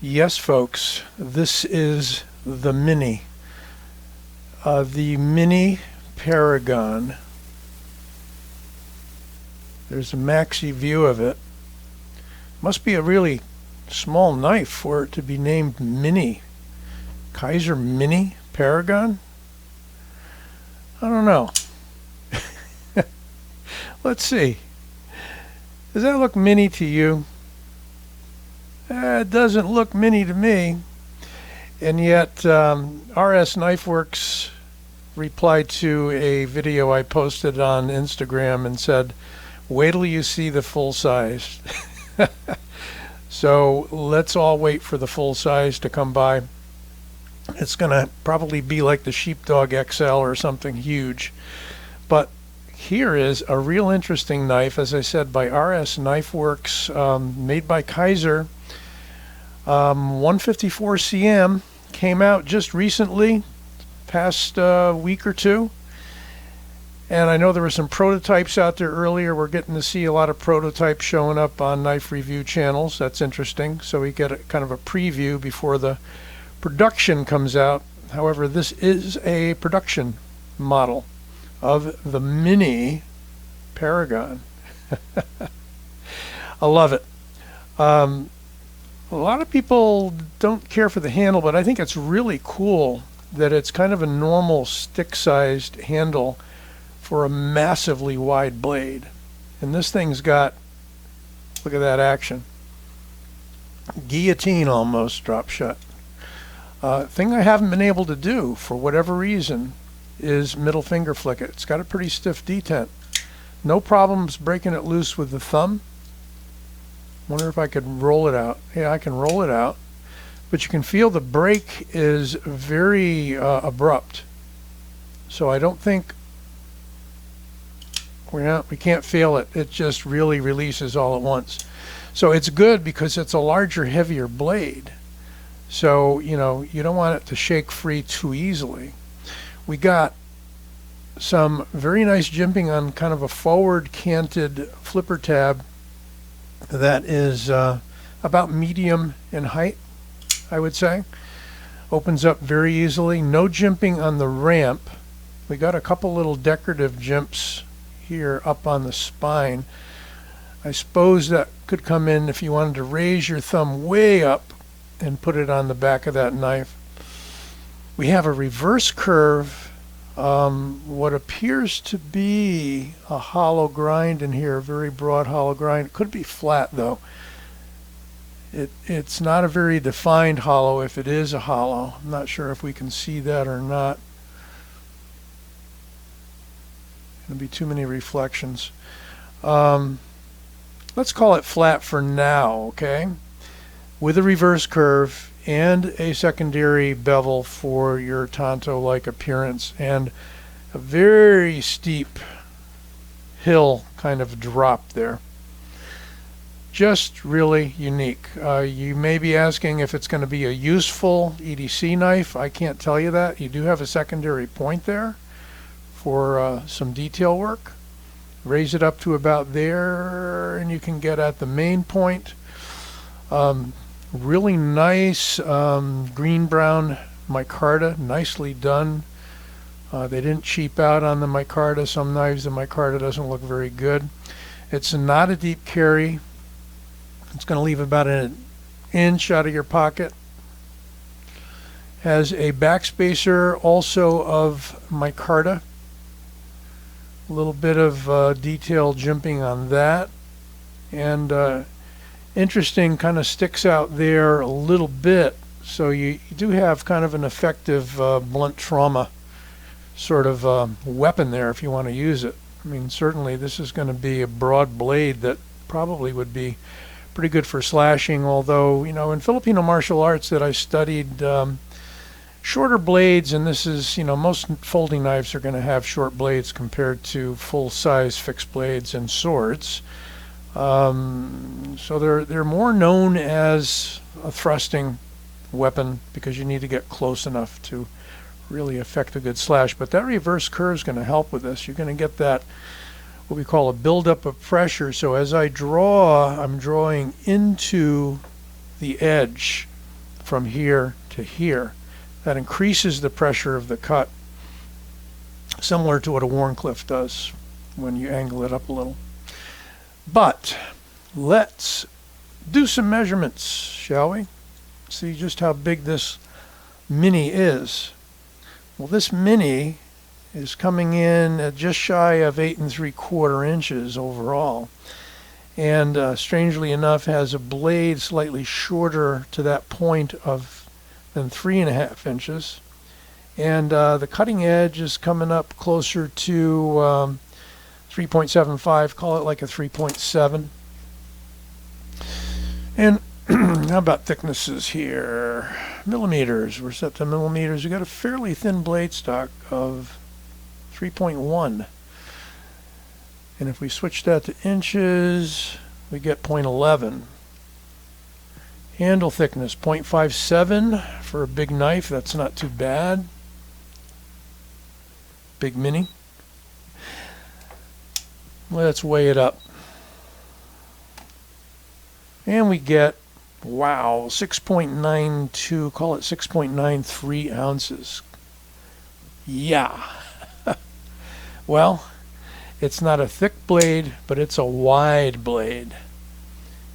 Yes, folks, this is the Mini. The Mini Paragon. There's a Maxi view of it. Must be a really small knife for it to be named Mini. Kizer Mini Paragon? I don't know. Let's see. Does that look mini to you? It doesn't look mini to me. And yet, RS Knifeworks replied to a video I posted on Instagram and said, wait till you see the full size. So let's all wait for the full size to come by. It's going to probably be like the Sheepdog XL or something huge. But here is a real interesting knife, as I said, by RS Knifeworks, made by Kizer. 154 cm, came out just recently, past week or two. And I know there were some prototypes out there earlier. We're getting to see a lot of prototypes showing up on knife review channels. That's interesting. So we get a kind of a preview before the production comes out. However, this is a production model of the Mini Paragon. I love it. A lot of people don't care for the handle, but I think it's really cool that it's kind of a normal stick-sized handle for a massively wide blade. And this thing's got, look at that action. Guillotine almost, drop shot. Thing I haven't been able to do for whatever reason is middle finger flick it. It's got a pretty stiff detent. No problems breaking it loose with the thumb. Wonder if I could roll it out. Yeah, I can roll it out, but you can feel the break is very abrupt. So I don't think we can't feel it. It just really releases all at once. So it's good because it's a larger, heavier blade. So, you know, you don't want it to shake free too easily. We got some very nice jimping on kind of a forward canted flipper tab that is about medium in height, I would say. Opens up very easily. No jimping on the ramp. We got a couple little decorative jimps here up on the spine. I suppose that could come in if you wanted to raise your thumb way up and put it on the back of that knife. We have a reverse curve, what appears to be a hollow grind in here, a very broad hollow grind. It could be flat though. It's not a very defined hollow if it is a hollow. I'm not sure if we can see that or not. There'll be too many reflections. Let's call it flat for now, okay? With a reverse curve and a secondary bevel for your Tonto-like appearance, and a very steep hill kind of drop there. Just really unique. You may be asking if it's going to be a useful EDC knife. I can't tell you that. You do have a secondary point there for some detail work. Raise it up to about there and you can get at the main point. Really nice green-brown micarta, nicely done. They didn't cheap out on the micarta. Some knives the micarta doesn't look very good. It's not a deep carry. It's going to leave about an inch out of your pocket. Has a backspacer also of micarta. A little bit of detail jimping on that. And interesting, kind of sticks out there a little bit. So you do have kind of an effective blunt trauma sort of weapon there if you want to use it. I mean, certainly this is going to be a broad blade that probably would be pretty good for slashing, although, you know, in Filipino martial arts that I studied, shorter blades, and this is, you know, most folding knives are going to have short blades compared to full-size fixed blades and swords. So they're more known as a thrusting weapon because you need to get close enough to really affect a good slash. But that reverse curve is going to help with this. You're going to get that, what we call a buildup of pressure. So as I draw, I'm drawing into the edge from here to here. That increases the pressure of the cut, similar to what a Wharncliffe does when you angle it up a little. But let's do some measurements, shall we? See just how big this Mini is. Well, this Mini is coming in at just shy of 8 3/4 inches overall, and strangely enough has a blade slightly shorter to that point than 3.5 inches, and the cutting edge is coming up closer to 3.75, call it like a 3.7. And how about thicknesses here? Millimeters, we're set to millimeters. We got a fairly thin blade stock of 3.1. And if we switch that to inches, we get 0.11. Handle thickness, 0.57 for a big knife. That's not too bad. Big Mini. Let's weigh it up. And we get, wow, 6.92, call it 6.93 ounces. Yeah. Well, it's not a thick blade, but it's a wide blade.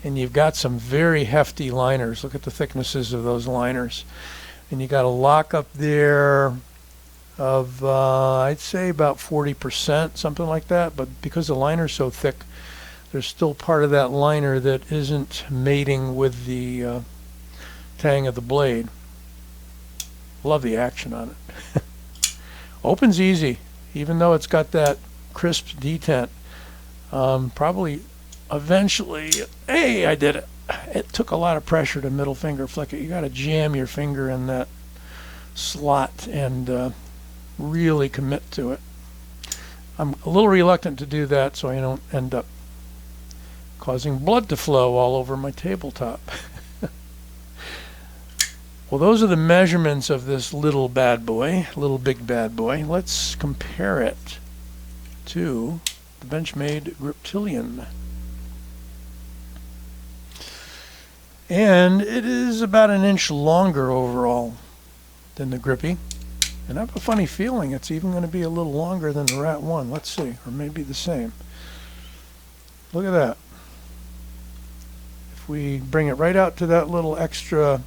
And you've got some very hefty liners. Look at the thicknesses of those liners. And you got a lockup there of, I'd say about 40%, something like that. But because the liner's so thick, there's still part of that liner that isn't mating with the tang of the blade. Love the action on it. Opens easy, even though it's got that crisp detent. Probably eventually, hey, I did it. It took a lot of pressure to middle finger flick it. You got to jam your finger in that slot and really commit to it. I'm a little reluctant to do that so I don't end up causing blood to flow all over my tabletop. Well, those are the measurements of this little bad boy, little big bad boy. Let's compare it to the Benchmade Griptilian. And it is about an inch longer overall than the Grippy. And I have a funny feeling it's even going to be a little longer than the Rat 1. Let's see, or maybe the same. Look at that. If we bring it right out to that little extra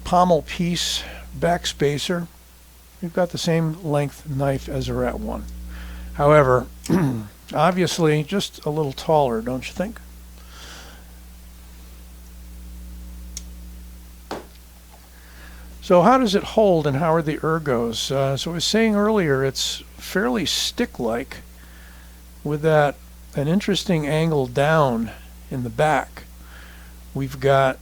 pommel piece backspacer, we've got the same length knife as a Rat 1. However, obviously just a little taller, don't you think? So how does it hold and how are the ergos? So I was saying earlier, it's fairly stick-like with an interesting angle down in the back. We've got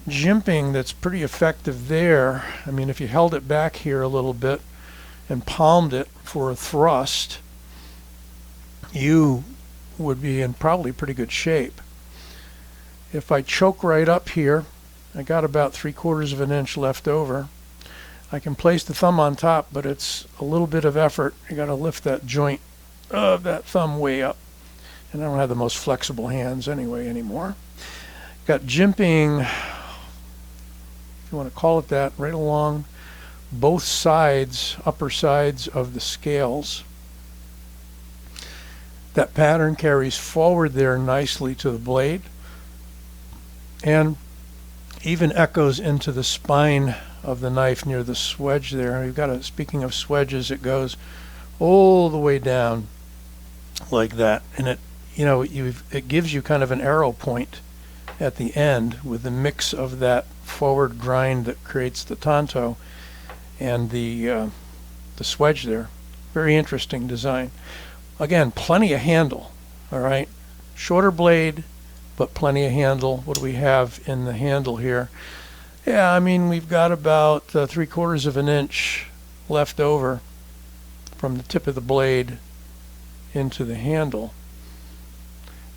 jimping that's pretty effective there. I mean, if you held it back here a little bit and palmed it for a thrust, you would be in probably pretty good shape. If I choke right up here, I got about 3/4 of an inch left over. I can place the thumb on top, but it's a little bit of effort. You got to lift that joint of that thumb way up. And I don't have the most flexible hands anyway anymore. Got jimping, if you want to call it that, right along both sides, upper sides of the scales. That pattern carries forward there nicely to the blade and even echoes into the spine of the knife near the swedge there. You've got a, speaking of swedges, it goes all the way down like that, and it, you know, it gives you kind of an arrow point at the end with the mix of that forward grind that creates the tanto and the swedge there. Very interesting design. Again, plenty of handle. All right, shorter blade, but plenty of handle. What do we have in the handle here? Yeah, I mean, we've got about 3/4 of an inch left over from the tip of the blade into the handle.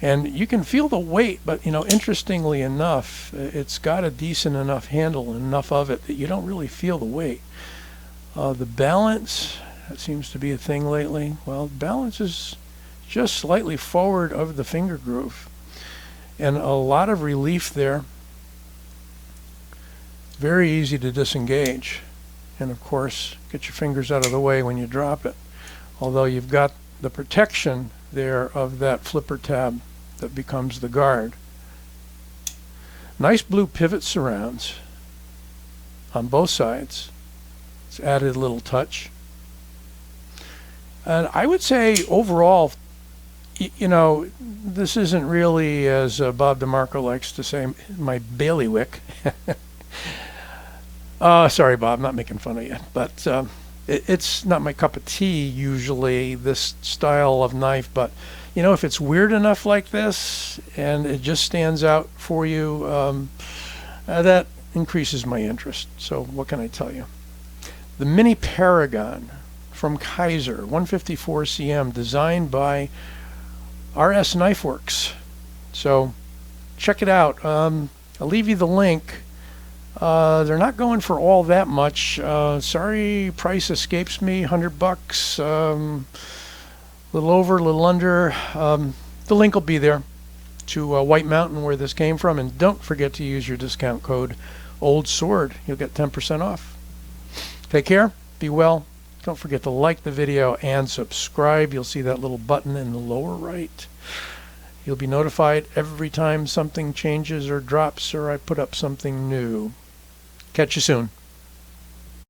And you can feel the weight, but, you know, interestingly enough, it's got a decent enough handle, enough of it that you don't really feel the weight. The balance, that seems to be a thing lately. Well, balance is just slightly forward of the finger groove. And a lot of relief there. very easy to disengage. And of course, get your fingers out of the way when you drop it. Although you've got the protection there of that flipper tab that becomes the guard. Nice blue pivot surrounds on both sides. It's added a little touch. And I would say overall, you know, this isn't really, as Bob DeMarco likes to say, my bailiwick. Sorry, Bob, I'm not making fun of you. But it's not my cup of tea, usually, this style of knife. But, you know, if it's weird enough like this and it just stands out for you, that increases my interest. So what can I tell you? The MINI Paragon from Kizer, 154 cm, designed by RS Knifeworks. So check it out. I'll leave you the link. They're not going for all that much. Sorry, price escapes me. $100, a little over, a little under. The link will be there to White Mountain, where this came from. And don't forget to use your discount code OLDSWORD. You'll get 10% off. Take care. Be well. Don't forget to like the video and subscribe. You'll see that little button in the lower right. You'll be notified every time something changes or drops or I put up something new. Catch you soon.